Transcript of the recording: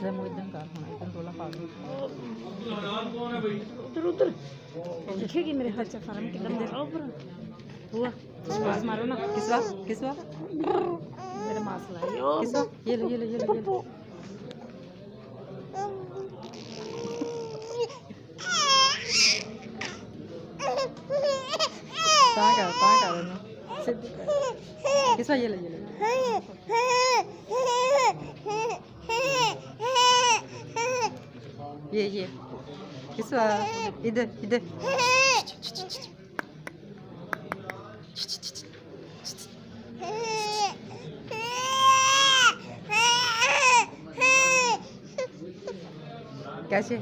इधर कर होना इधर रोला पा दो उधर उधर दिखेगी मेरे हाथ से फार्म के दम दे रहा ऊपर हुआ आवाज मारो ना किसवा मेरा मास्क लाइयो किसवा ये लो ताका सिद्धू का किसवा ये लो ये किसवा इधर कैसे